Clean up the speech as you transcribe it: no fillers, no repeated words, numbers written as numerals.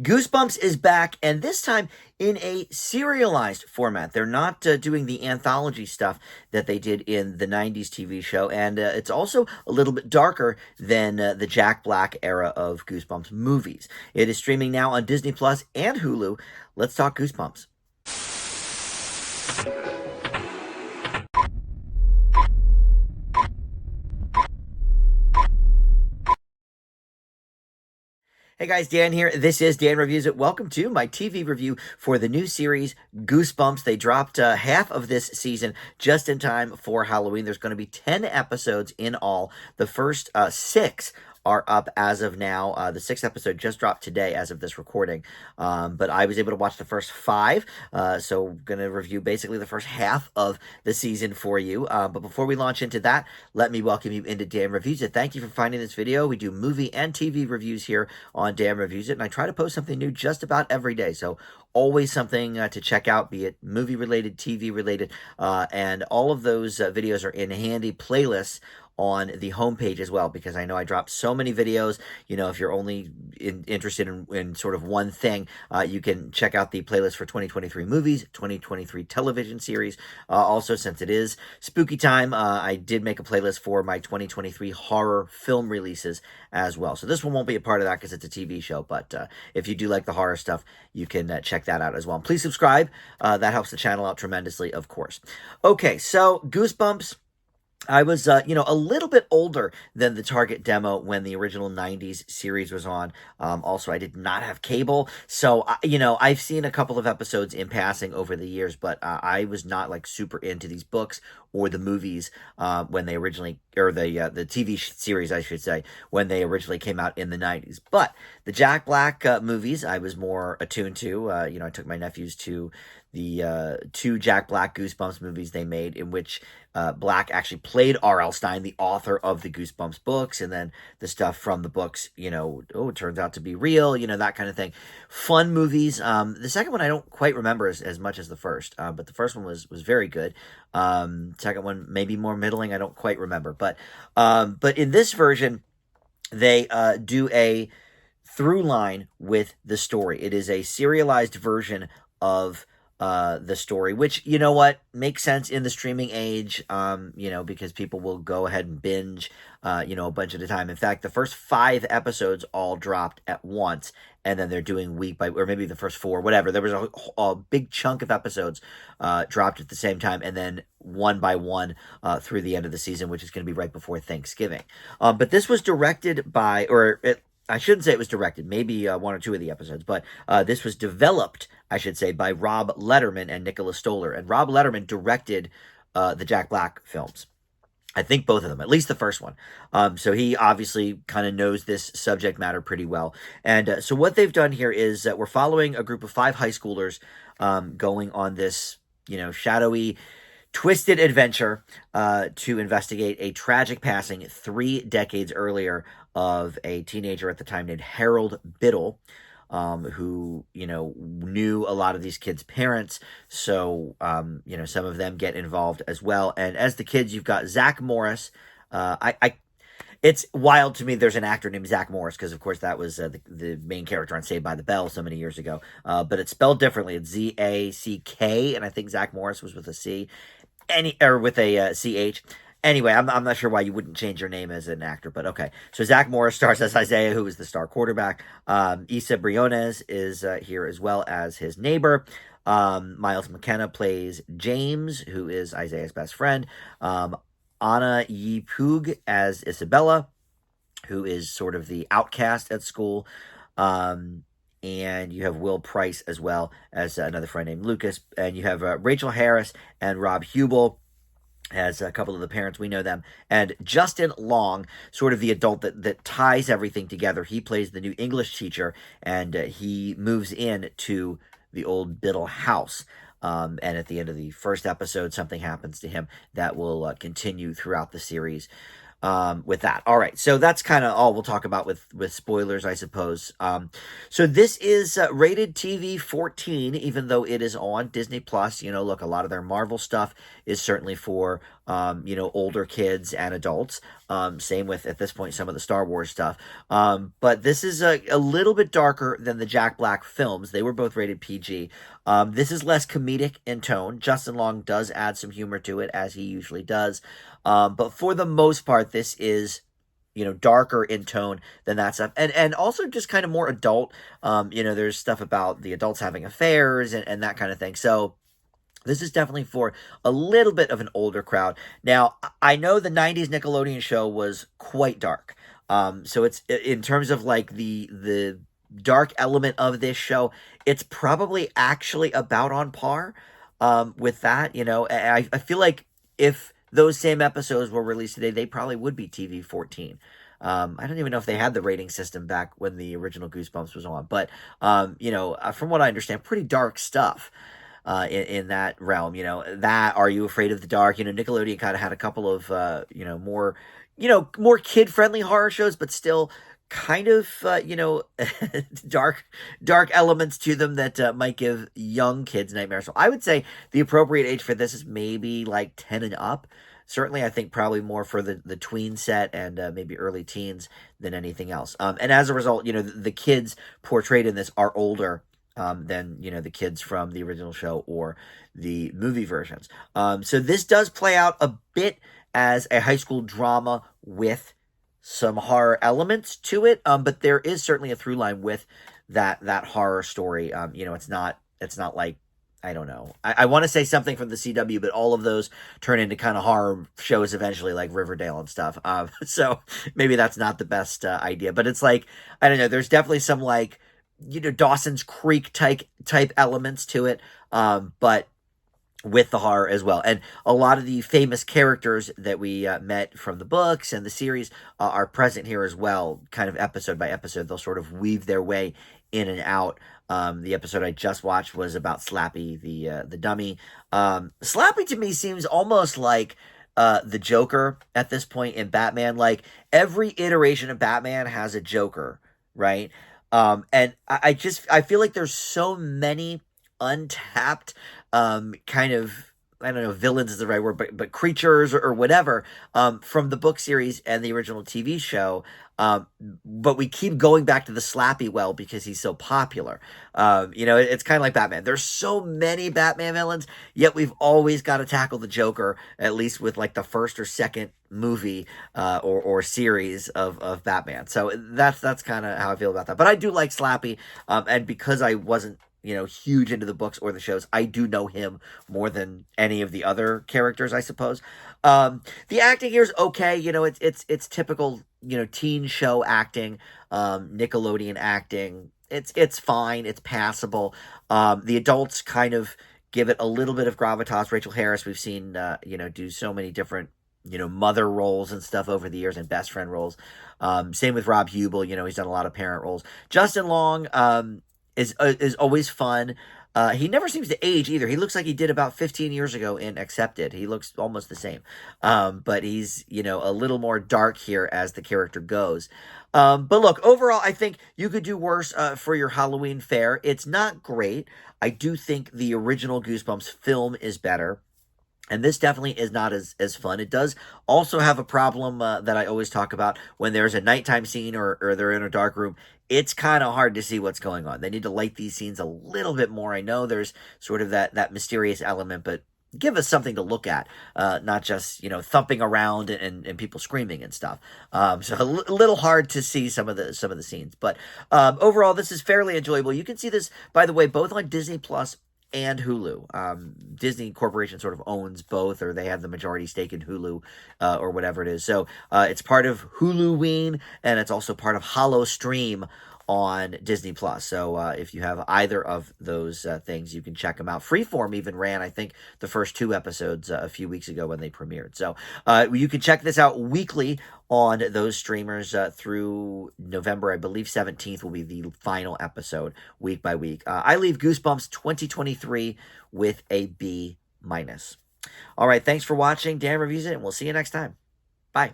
Goosebumps is back, and this time in a serialized format. They're not doing the anthology stuff that they did in the 90s TV show, and it's also a little bit darker than the Jack Black era of Goosebumps movies. It is streaming now on Disney Plus and Hulu. Let's talk Goosebumps. Hey guys, Dan here. This is Dan Reviews It. Welcome to my TV review for the new series Goosebumps. They dropped half of this season just in time for Halloween. There's going to be 10 episodes in all. The first six are up as of now. The sixth episode just dropped today as of this recording. But I was able to watch the first five. So I'm going to review basically the first half of the season for you. But before we launch into that, let me welcome you into Dan Reviews It. Thank you for finding this video. We do movie and TV reviews here on Dan Reviews It. And I try to post something new just about every day. So always something to check out, be it movie related, TV related. And all of those videos are in handy playlists on the homepage as well, because I know I drop so many videos. You know, if you're only interested in sort of one thing, you can check out the playlist for 2023 movies, 2023 television series. Also, since it is spooky time, I did make a playlist for my 2023 horror film releases as well. So this one won't be a part of that because it's a TV show, but if you do like the horror stuff, you can check that out as well. And please subscribe. That helps the channel out tremendously, of course. Okay, so Goosebumps. I was, a little bit older than the target demo when the original 90s series was on. Also, I did not have cable. So, I've seen a couple of episodes in passing over the years, but I was not like super into these books or the movies when they originally, or the TV series, I should say, when they originally came out in the 90s. But the Jack Black movies, I was more attuned to. I took my nephews to the two Jack Black Goosebumps movies they made, in which Black actually played R.L. Stine, the author of the Goosebumps books, and then the stuff from the books, it turns out to be real, that kind of thing. Fun movies. The second one I don't quite remember as much as the first, but the first one was very good. Second one maybe more middling, I don't quite remember. But in this version, they do a through line with the story. It is a serialized version of the story, which, makes sense in the streaming age, because people will go ahead and binge, a bunch at a time. In fact, the first 5 episodes all dropped at once, and then they're doing week by, or maybe the first 4, whatever. There was a big chunk of episodes dropped at the same time, and then one by one through the end of the season, which is going to be right before Thanksgiving. But this was directed by, I shouldn't say it was directed, maybe 1 or 2 of the episodes, but this was developed, I should say, by Rob Letterman and Nicholas Stoller. And Rob Letterman directed the Jack Black films. I think both of them, at least the first one. So he obviously kind of knows this subject matter pretty well. And so what they've done here is we're following a group of 5 high schoolers going on this, shadowy, twisted adventure to investigate a tragic passing 3 decades earlier of a teenager at the time named Harold Biddle, who, knew a lot of these kids' parents. So, some of them get involved as well. And as the kids, you've got Zach Morris. It's wild to me there's an actor named Zach Morris, because, of course, that was the main character on Saved by the Bell so many years ago. But it's spelled differently. It's Z-A-C-K, and I think Zach Morris was with a C, or with a C-H. Anyway, I'm not sure why you wouldn't change your name as an actor, but okay. So Zach Morris stars as Isaiah, who is the star quarterback. Issa Briones is here as well as his neighbor. Miles McKenna plays James, who is Isaiah's best friend. Anna Yipug as Isabella, who is sort of the outcast at school. And you have Will Price as well as another friend named Lucas. And you have Rachel Harris and Rob Hubel as a couple of the parents. We know them. And Justin Long, sort of the adult that ties everything together. He plays the new English teacher, and he moves in to the old Biddle house. And at the end of the first episode, something happens to him that will continue throughout the series. with that. All right, so that's kind of all we'll talk about with spoilers, I suppose. So this is rated TV 14, even though it is on Disney Plus. Look, a lot of their Marvel stuff is certainly for older kids and adults. Same with, at this point, some of the Star Wars stuff. But this is a little bit darker than the Jack Black films. They were both rated PG. This is less comedic in tone. Justin Long does add some humor to it, as he usually does. But for the most part, this is darker in tone than that stuff, and also just kind of more adult. There's stuff about the adults having affairs and that kind of thing. So this is definitely for a little bit of an older crowd. Now, I know the 90s Nickelodeon show was quite dark. So it's, in terms of like the dark element of this show, it's probably actually about on par with that. I feel like if those same episodes were released today, they probably would be TV 14. I don't even know if they had the rating system back when the original Goosebumps was on, but from what I understand, pretty dark stuff in that realm. That, Are You Afraid of the Dark? Nickelodeon kind of had a couple of more kid friendly horror shows, but still kind of dark elements to them that might give young kids nightmares. So I would say the appropriate age for this is maybe like 10 and up. Certainly, I think probably more for the tween set and maybe early teens than anything else. And as a result, the kids portrayed in this are older than the kids from the original show or the movie versions. So this does play out a bit as a high school drama with some horror elements to it, but there is certainly a through line with that horror story. It's not like, I don't know. I want to say something from the CW, but all of those turn into kind of horror shows eventually, like Riverdale and stuff. So maybe that's not the best idea, but it's like, I don't know. There's definitely some like Dawson's Creek type elements to it, but with the horror as well. And a lot of the famous characters that we met from the books and the series are present here as well, kind of episode by episode. They'll sort of weave their way in and out. The episode I just watched was about Slappy, the dummy. Slappy to me seems almost like the Joker at this point in Batman. Like, every iteration of Batman has a Joker, right? And I feel like there's so many untapped kind of, I don't know, villains is the right word, but creatures or whatever from the book series and the original TV show. But we keep going back to the Slappy well because he's so popular. It's kind of like Batman. There's so many Batman villains, yet we've always got to tackle the Joker, at least with like the first or second movie or series of Batman. So that's kind of how I feel about that. But I do like Slappy, and because I wasn't huge into the books or the shows, I do know him more than any of the other characters, I suppose. The acting here is okay. It's typical, teen show acting, Nickelodeon acting. It's fine. It's passable. The adults kind of give it a little bit of gravitas. Rachel Harris, we've seen, do so many different, mother roles and stuff over the years and best friend roles. Same with Rob Hubel. He's done a lot of parent roles. Justin Long, is always fun. He never seems to age either. He looks like he did about 15 years ago in Accepted. He looks almost the same. But he's, a little more dark here as the character goes. But look, overall, I think you could do worse for your Halloween fare. It's not great. I do think the original Goosebumps film is better. And this definitely is not as fun. It does also have a problem that I always talk about when there's a nighttime scene or they're in a dark room. It's kind of hard to see what's going on. They need to light these scenes a little bit more. I know there's sort of that mysterious element, but give us something to look at, not just, thumping around and people screaming and stuff. So a little hard to see some of the scenes. But overall, this is fairly enjoyable. You can see this, by the way, both on Disney Plus and Hulu. Disney Corporation sort of owns both, or they have the majority stake in Hulu, or whatever it is. So it's part of Huluween, and it's also part of Hollow Stream on Disney Plus. So if you have either of those things, you can check them out. Freeform even ran, I think, the first 2 episodes a few weeks ago when they premiered. So you can check this out weekly on those streamers through November. I believe 17th will be the final episode, week by week. I leave Goosebumps 2023 with a B-. All right, thanks for watching. Dan Reviews It, and we'll see you next time. Bye.